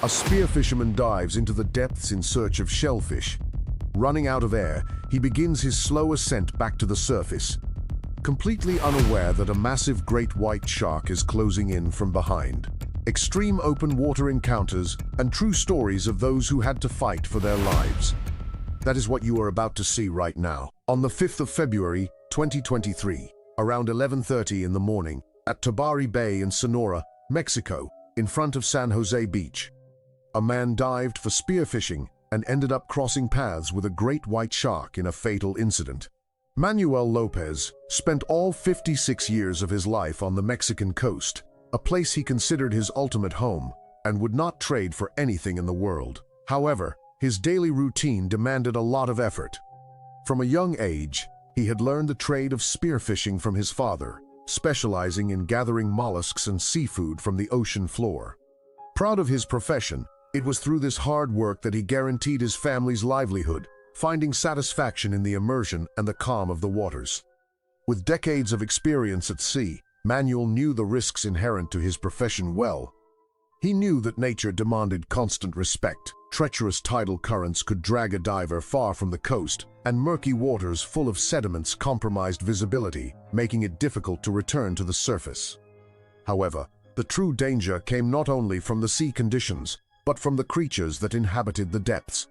A spear fisherman dives into the depths in search of shellfish. Running out of air, he begins his slow ascent back to the surface, completely unaware that a massive great white shark is closing in from behind. Extreme open water encounters and true stories of those who had to fight for their lives. That is what you are about to see right now. On the 5th of February, 2023, around 11:30 in the morning, at Tabari Bay in Sonora, Mexico, in front of San Jose Beach, a man dived for spearfishing and ended up crossing paths with a great white shark in a fatal incident. Manuel Lopez spent all 56 years of his life on the Mexican coast, a place he considered his ultimate home and would not trade for anything in the world. However, his daily routine demanded a lot of effort. From a young age, he had learned the trade of spearfishing from his father, specializing in gathering mollusks and seafood from the ocean floor. Proud of his profession, it was through this hard work that he guaranteed his family's livelihood, finding satisfaction in the immersion and the calm of the waters. With decades of experience at sea, Manuel knew the risks inherent to his profession well. He knew that nature demanded constant respect. Treacherous tidal currents could drag a diver far from the coast, and murky waters full of sediments compromised visibility, making it difficult to return to the surface. However, the true danger came not only from the sea conditions, but from the creatures that inhabited the depths.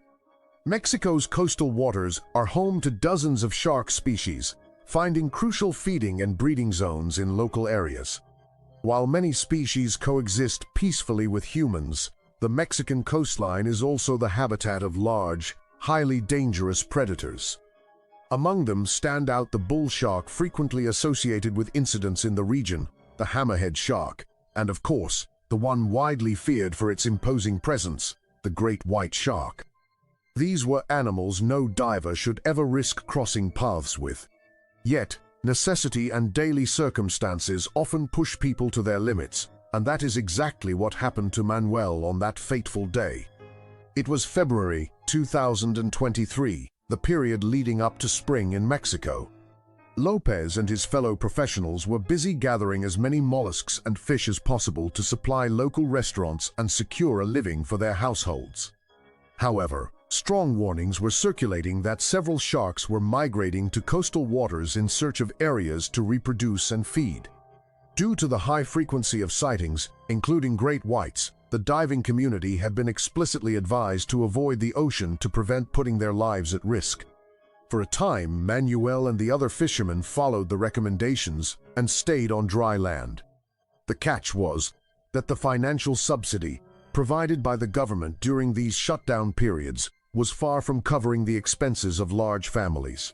Mexico's coastal waters are home to dozens of shark species, finding crucial feeding and breeding zones in local areas. While many species coexist peacefully with humans, the Mexican coastline is also the habitat of large, highly dangerous predators. Among them stand out the bull shark frequently associated with incidents in the region, the hammerhead shark, and of course, the one widely feared for its imposing presence, the great white shark. These were animals no diver should ever risk crossing paths with. Yet, necessity and daily circumstances often push people to their limits, and that is exactly what happened to Manuel on that fateful day. It was February 2023, the period leading up to spring in Mexico. Lopez and his fellow professionals were busy gathering as many mollusks and fish as possible to supply local restaurants and secure a living for their households. However, strong warnings were circulating that several sharks were migrating to coastal waters in search of areas to reproduce and feed. Due to the high frequency of sightings, including great whites, the diving community had been explicitly advised to avoid the ocean to prevent putting their lives at risk. For a time, Manuel and the other fishermen followed the recommendations and stayed on dry land. The catch was that the financial subsidy provided by the government during these shutdown periods was far from covering the expenses of large families.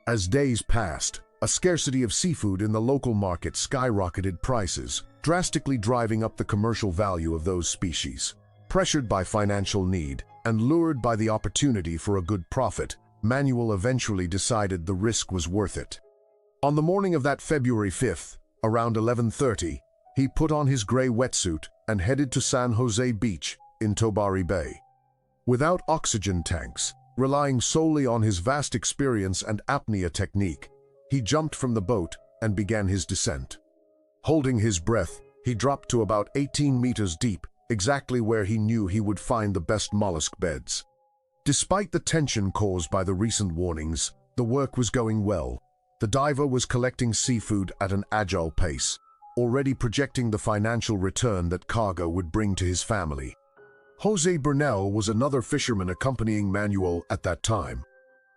As days passed, a scarcity of seafood in the local market skyrocketed prices, drastically driving up the commercial value of those species. Pressured by financial need and lured by the opportunity for a good profit, Manuel eventually decided the risk was worth it. On the morning of that February 5th, around 11:30, he put on his gray wetsuit and headed to San Jose Beach in Tabari Bay. Without oxygen tanks, relying solely on his vast experience and apnea technique, he jumped from the boat and began his descent. Holding his breath, he dropped to about 18 meters deep, exactly where he knew he would find the best mollusk beds. Despite the tension caused by the recent warnings, the work was going well. The diver was collecting seafood at an agile pace, already projecting the financial return that cargo would bring to his family. Jose Bernal was another fisherman accompanying Manuel at that time.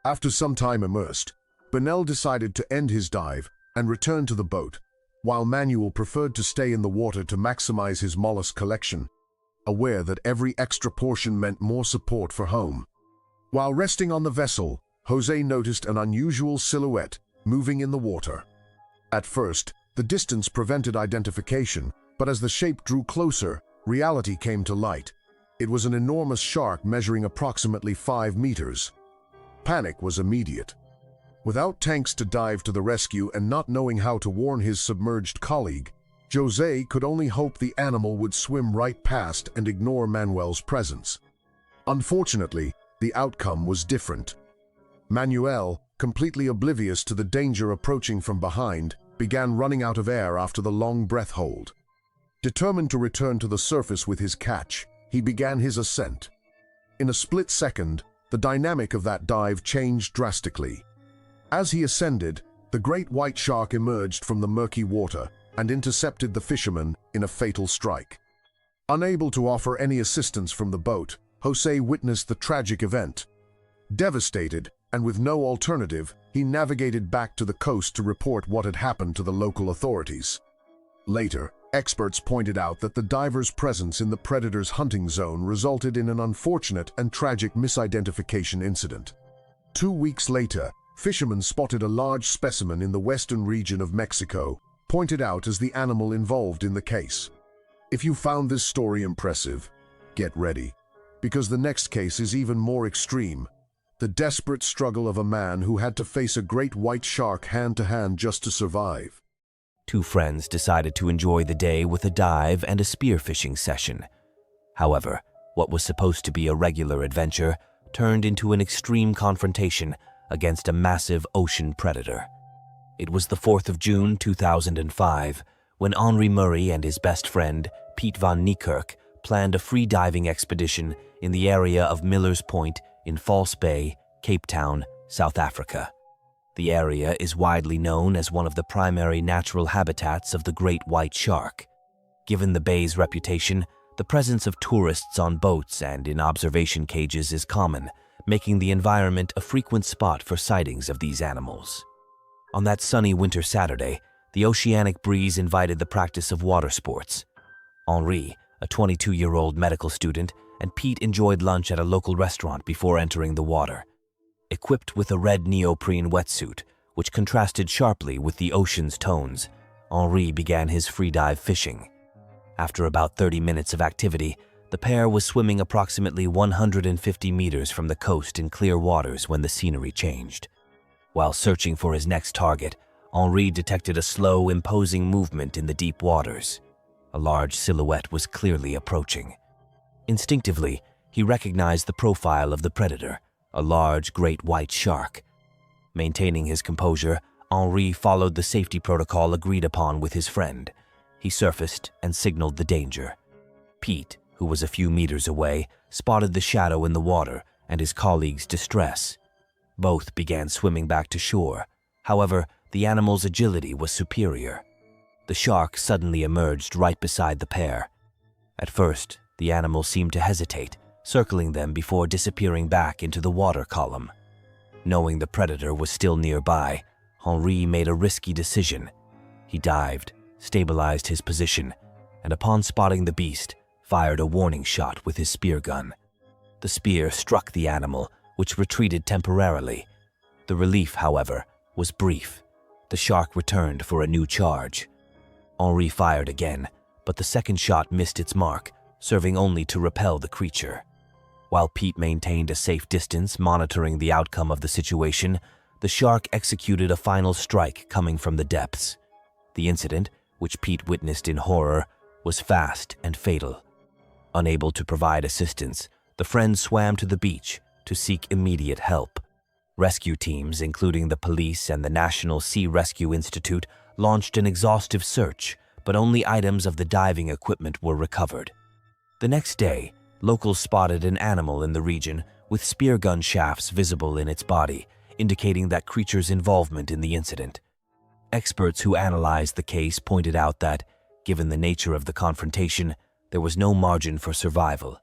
After some time immersed, Bernal decided to end his dive and return to the boat, while Manuel preferred to stay in the water to maximize his mollusk collection, aware that every extra portion meant more support for home. While resting on the vessel, Jose noticed an unusual silhouette moving in the water. At first, the distance prevented identification, but as the shape drew closer, reality came to light. It was an enormous shark measuring approximately 5 meters. Panic was immediate. Without tanks to dive to the rescue and not knowing how to warn his submerged colleague, Jose could only hope the animal would swim right past and ignore Manuel's presence. Unfortunately, the outcome was different. Manuel, completely oblivious to the danger approaching from behind, began running out of air after the long breath hold. Determined to return to the surface with his catch, he began his ascent. In a split second, the dynamic of that dive changed drastically. As he ascended, the great white shark emerged from the murky water and intercepted the fisherman in a fatal strike. Unable to offer any assistance from the boat, Jose witnessed the tragic event. Devastated, and with no alternative, he navigated back to the coast to report what had happened to the local authorities. Later, experts pointed out that the diver's presence in the predator's hunting zone resulted in an unfortunate and tragic misidentification incident. 2 weeks later, fishermen spotted a large specimen in the western region of Mexico, pointed out as the animal involved in the case. If you found this story impressive, get ready, because the next case is even more extreme. The desperate struggle of a man who had to face a great white shark hand-to-hand just to survive. Two friends decided to enjoy the day with a dive and a spearfishing session. However, what was supposed to be a regular adventure turned into an extreme confrontation against a massive ocean predator. It was the 4th of June 2005 when Henri Murray and his best friend, Piet van Niekerk, planned a free diving expedition in the area of Miller's Point in False Bay, Cape Town, South Africa. The area is widely known as one of the primary natural habitats of the great white shark. Given the bay's reputation, the presence of tourists on boats and in observation cages is common, making the environment a frequent spot for sightings of these animals. On that sunny winter Saturday, the oceanic breeze invited the practice of water sports. Henri, a 22-year-old medical student, and Pete enjoyed lunch at a local restaurant before entering the water. Equipped with a red neoprene wetsuit, which contrasted sharply with the ocean's tones, Henri began his freedive fishing. After about 30 minutes of activity, the pair was swimming approximately 150 meters from the coast in clear waters when the scenery changed. While searching for his next target, Henri detected a slow, imposing movement in the deep waters. A large silhouette was clearly approaching. Instinctively, he recognized the profile of the predator, a large, great white shark. Maintaining his composure, Henri followed the safety protocol agreed upon with his friend. He surfaced and signaled the danger. Pete, who was a few meters away, spotted the shadow in the water and his colleague's distress. Both began swimming back to shore. However, the animal's agility was superior. The shark suddenly emerged right beside the pair. At first, the animal seemed to hesitate, circling them before disappearing back into the water column. Knowing the predator was still nearby, Henri made a risky decision. He dived, stabilized his position, and upon spotting the beast, fired a warning shot with his spear gun. The spear struck the animal, which retreated temporarily. The relief, however, was brief. The shark returned for a new charge. Henri fired again, but the second shot missed its mark, serving only to repel the creature. While Pete maintained a safe distance, monitoring the outcome of the situation, the shark executed a final strike coming from the depths. The incident, which Pete witnessed in horror, was fast and fatal. Unable to provide assistance, the friends swam to the beach to seek immediate help. Rescue teams, including the police and the National Sea Rescue Institute, launched an exhaustive search, but only items of the diving equipment were recovered. The next day, locals spotted an animal in the region with spear gun shafts visible in its body, indicating that creature's involvement in the incident. Experts who analyzed the case pointed out that, given the nature of the confrontation, there was no margin for survival.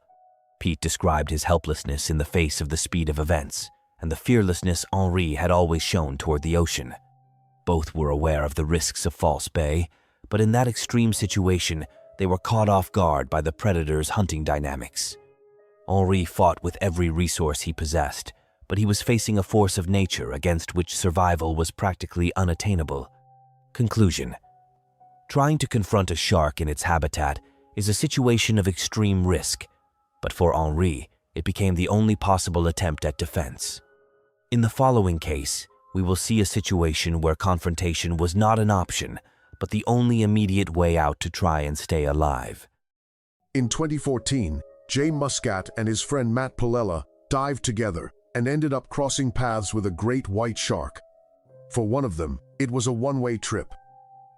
Pete described his helplessness in the face of the speed of events and the fearlessness Henri had always shown toward the ocean. Both were aware of the risks of False Bay, but in that extreme situation, they were caught off guard by the predator's hunting dynamics. Henri fought with every resource he possessed, but he was facing a force of nature against which survival was practically unattainable. Conclusion: trying to confront a shark in its habitat is a situation of extreme risk, but for Henri, it became the only possible attempt at defense. In the following case, we will see a situation where confrontation was not an option, but the only immediate way out to try and stay alive. In 2014, Jay Muscat and his friend Matt Palella dived together and ended up crossing paths with a great white shark. For one of them, it was a one-way trip.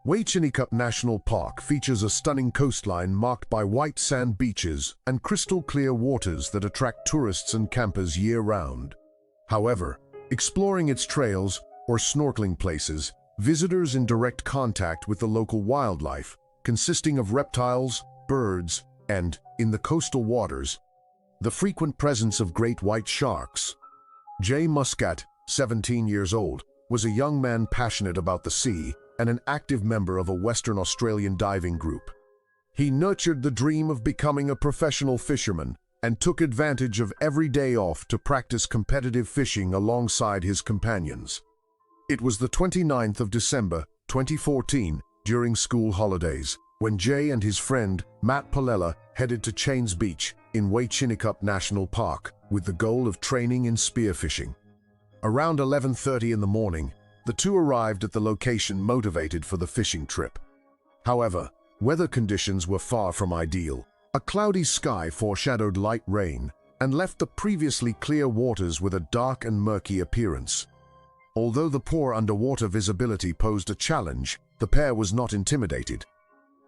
Huaychinicap National Park features a stunning coastline marked by white sand beaches and crystal-clear waters that attract tourists and campers year-round. However, exploring its trails or snorkeling places, visitors in direct contact with the local wildlife, consisting of reptiles, birds, and, in the coastal waters, the frequent presence of great white sharks. Jay Muscat, 17 years old, was a young man passionate about the sea and an active member of a Western Australian diving group. He nurtured the dream of becoming a professional fisherman and took advantage of every day off to practice competitive fishing alongside his companions. It was the 29th of December, 2014, during school holidays, when Jay and his friend, Matt Palella, headed to Chains Beach in Huaychinicap National Park with the goal of training in spearfishing. Around 11:30 in the morning, the two arrived at the location motivated for the fishing trip. However, weather conditions were far from ideal. A cloudy sky foreshadowed light rain and left the previously clear waters with a dark and murky appearance. Although the poor underwater visibility posed a challenge, the pair was not intimidated.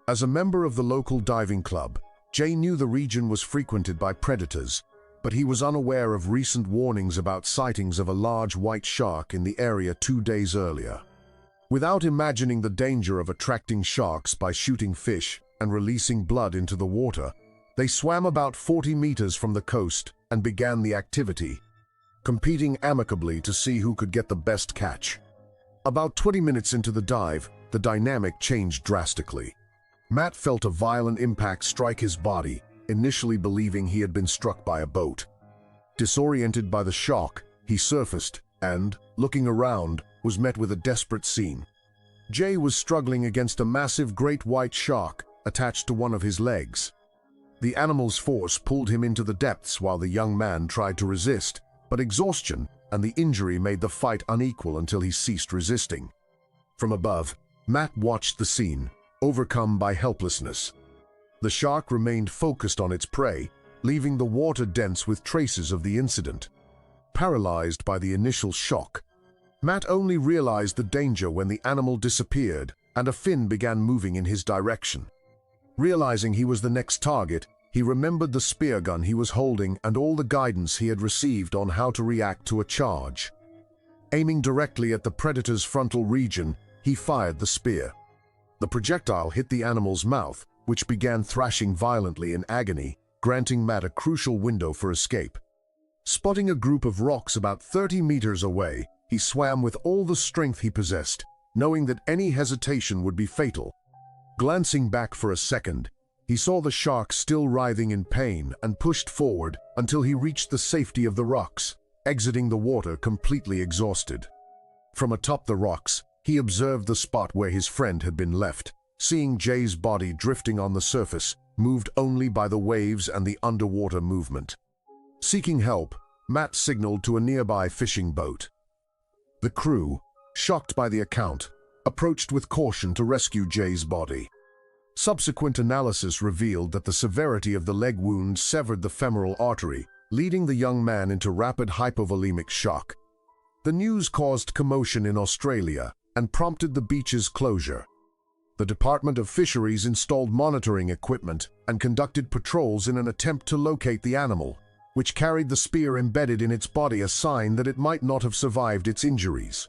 As a member of the local diving club, Jay knew the region was frequented by predators, but he was unaware of recent warnings about sightings of a large white shark in the area 2 days earlier. Without imagining the danger of attracting sharks by shooting fish and releasing blood into the water, they swam about 40 meters from the coast and began the activity, competing amicably to see who could get the best catch. About 20 minutes into the dive, the dynamic changed drastically. Matt felt a violent impact strike his body, initially believing he had been struck by a boat. Disoriented by the shock, he surfaced and, looking around, was met with a desperate scene. Jay was struggling against a massive great white shark attached to one of his legs. The animal's force pulled him into the depths while the young man tried to resist, but exhaustion and the injury made the fight unequal until he ceased resisting. From above, Matt watched the scene, overcome by helplessness. The shark remained focused on its prey, leaving the water dense with traces of the incident. Paralyzed by the initial shock, Matt only realized the danger when the animal disappeared and a fin began moving in his direction. Realizing he was the next target, he remembered the spear gun he was holding and all the guidance he had received on how to react to a charge. Aiming directly at the predator's frontal region, he fired the spear. The projectile hit the animal's mouth, which began thrashing violently in agony, granting Matt a crucial window for escape. Spotting a group of rocks about 30 meters away, he swam with all the strength he possessed, knowing that any hesitation would be fatal. Glancing back for a second, he saw the shark still writhing in pain and pushed forward until he reached the safety of the rocks, exiting the water completely exhausted. From atop the rocks, he observed the spot where his friend had been left, seeing Jay's body drifting on the surface, moved only by the waves and the underwater movement. Seeking help, Matt signaled to a nearby fishing boat. The crew, shocked by the account, approached with caution to rescue Jay's body. Subsequent analysis revealed that the severity of the leg wound severed the femoral artery, leading the young man into rapid hypovolemic shock. The news caused commotion in Australia and prompted the beach's closure. The Department of Fisheries installed monitoring equipment and conducted patrols in an attempt to locate the animal, which carried the spear embedded in its body, a sign that it might not have survived its injuries.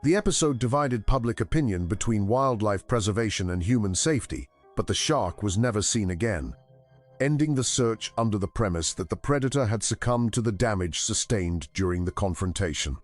The episode divided public opinion between wildlife preservation and human safety, but the shark was never seen again, ending the search under the premise that the predator had succumbed to the damage sustained during the confrontation.